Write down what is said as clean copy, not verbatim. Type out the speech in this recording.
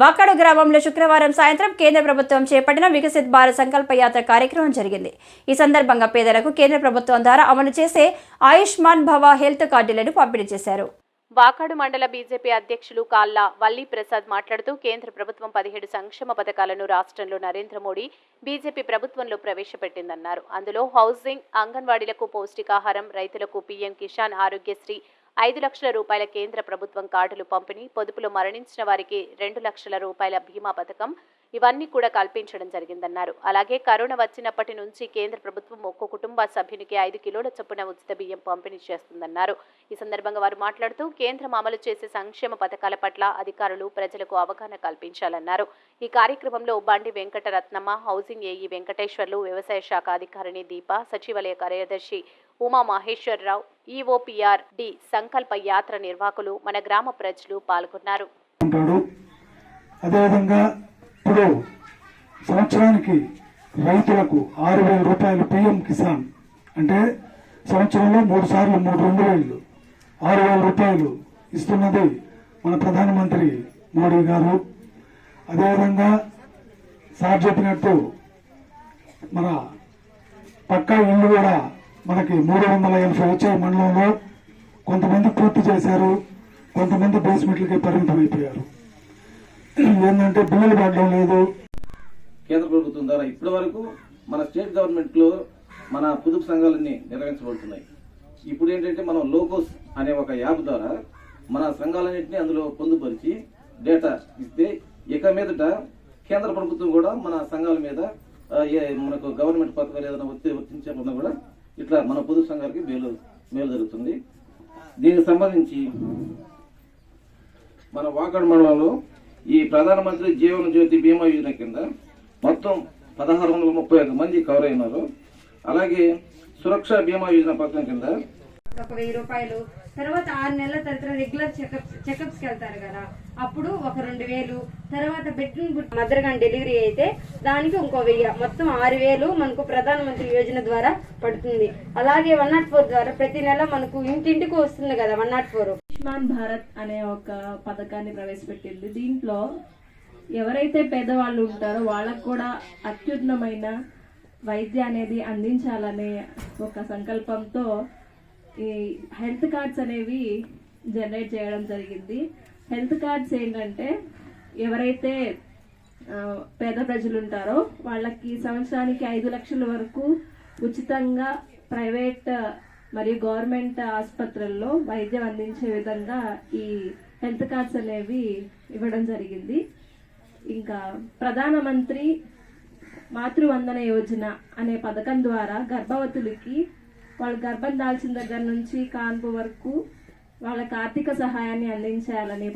వాకాడు గ్రామంలో శుక్రవారం సాయంత్రం కేంద్ర ప్రభుత్వం చేపట్టిన వికసిత్ భారత్ సంకల్ప యాత్ర కార్యక్రమం జరిగింది. ఈ సందర్భంగా పేదలకు కేంద్ర ప్రభుత్వం ద్వారా అమలు చేసే ఆయుష్మాన్ భవ హెల్త్ కార్డులను పంపిణీ చేశారు. వాకాడు మండల బీజేపీ అధ్యక్షులు కాల్లా వల్లి ప్రసాద్ మాట్లాడుతూ కేంద్ర ప్రభుత్వం 17 సంక్షేమ పథకాలను రాష్ట్రంలో నరేంద్ర మోడీ బీజేపీ ప్రభుత్వంలో ప్రవేశపెట్టిందన్నారు. అందులో హౌసింగ్, అంగన్వాడీలకు పౌష్టికాహారం, రైతులకు పీఎం కిసాన్ ఆరోగ్యశ్రీ, 5 లక్షల రూపాయల కేంద్ర ప్రభుత్వం కార్డులు పంపిణీ, పొదుపులో మరణించిన వారికి 2 లక్షల రూపాయల బీమా పథకం ఇవన్నీ కూడా కల్పించడం జరిగిందన్నారు. అలాగే కరోనా వచ్చినప్పటి నుంచి కేంద్ర ప్రభుత్వం ఒక్కో కుటుంబ సభ్యునికి 5 కిలోల చొప్పున ఉచిత బియ్యం పంపిణీ చేస్తుందన్నారు. ఈ సందర్భంగా వారు మాట్లాడుతూ కేంద్రం అమలు చేసే సంక్షేమ పథకాల పట్ల అధికారులు ప్రజలకు అవగాహన కల్పించాలన్నారు. ఈ కార్యక్రమంలో బండి వెంకటరత్నమ్మ, హౌసింగ్ ఏఈ వెంకటేశ్వర్లు, వ్యవసాయ శాఖ అధికారిని దీప, సచివాలయ కార్యదర్శి ఉమా మహేశ్వరరావు, ఈఓపీఆర్ డి సంకల్ప యాత్ర నిర్వాహకులు, మన గ్రామ ప్రజలు పాల్గొన్నారు. అదేవిధంగా ఇప్పుడు సంవత్సరానికి రైతులకు 6,000 రూపాయలు పీఎం కిసాన్ అంటే సంవత్సరంలో 3 సార్లు 2,000 6,000 రూపాయలు ఇస్తున్నది మన ప్రధానమంత్రి మోడీ గారు. అదేవిధంగా సార్ చెప్పినట్టు మన పక్కా ఇల్లు కూడా మనకి 380 వచ్చే మండలంలో కొంతమంది పూర్తి చేశారు, కొంతమంది బేస్మెంట్లకి పరిమితం అయిపోయారు. ఏంటంటే బిల్లులు పడడం లేదు. కేంద్ర ప్రభుత్వం ద్వారా ఇప్పటి వరకు మన స్టేట్ గవర్నమెంట్ లో మన పొదుపు సంఘాలన్నీ నిర్వహించబడుతున్నాయి. ఇప్పుడు ఏంటంటే మనం లోకోస్ అనే ఒక యాప్ ద్వారా మన సంఘాలన్నింటినీ అందులో పొందుపరిచి డేటా ఇస్తే ఇక మీదట కేంద్ర ప్రభుత్వం కూడా మన సంఘాల మీద మనకు గవర్నమెంట్ పథకాలు ఏదైనా వర్తించకుండా కూడా ఇట్లా మన పొదుపు సంఘాలకి మేలు జరుగుతుంది. దీనికి సంబంధించి మన వాకాడు మండలంలో ఈ ప్రధానమంత్రి జీవన జ్యోతి బీమా యోజన కింద మొత్తం 1,631 మంది కవర్ అయినారు. అలాగే సురక్ష బీమా యోజన పథకం కింద 1,000 రూపాయలు, తర్వాత 6 నెలల తర్వాత రెగ్యులర్ చెకప్స్ కి వెళ్తారు కదా, అప్పుడు ఒక 2,000, తర్వాత మదర్ గాని డెలివరీ అయితే దానికి ఇంకో 1,000, మొత్తం 6,000 మనకు ప్రధానమంత్రి యోజన ద్వారా పడుతుంది. అలాగే 104 ద్వారా ప్రతి నెల మనకు ఇంటింటికి వస్తుంది కదా 104. ఆయుష్మాన్ భారత్ అనే ఒక పథకాన్ని ప్రవేశపెట్టింది. దీంట్లో ఎవరైతే పేదవాళ్ళు ఉంటారో వాళ్ళకు కూడా అత్యున్నతమైన వైద్య అనేది అందించాలనే ఒక సంకల్పంతో ఈ హెల్త్ కార్డ్స్ అనేవి జనరేట్ చేయడం జరిగింది. హెల్త్ కార్డ్స్ ఏంటంటే ఎవరైతే పేద ప్రజలు ఉంటారో వాళ్ళకి సంవత్సరానికి 5 లక్షల వరకు ఉచితంగా ప్రైవేట్ మరియు గవర్నమెంట్ ఆసుపత్రుల్లో వైద్యం అందించే విధంగా ఈ హెల్త్ కార్డ్స్ అనేవి ఇవ్వడం జరిగింది. ఇంకా ప్రధానమంత్రి మాతృవందన యోజన అనే పథకం ద్వారా గర్భవతులకి వాళ్ళు గర్భం దాల్చిన దగ్గర నుంచి కాన్పు వరకు వాళ్ళకి ఆర్థిక సహాయాన్ని అందించాలని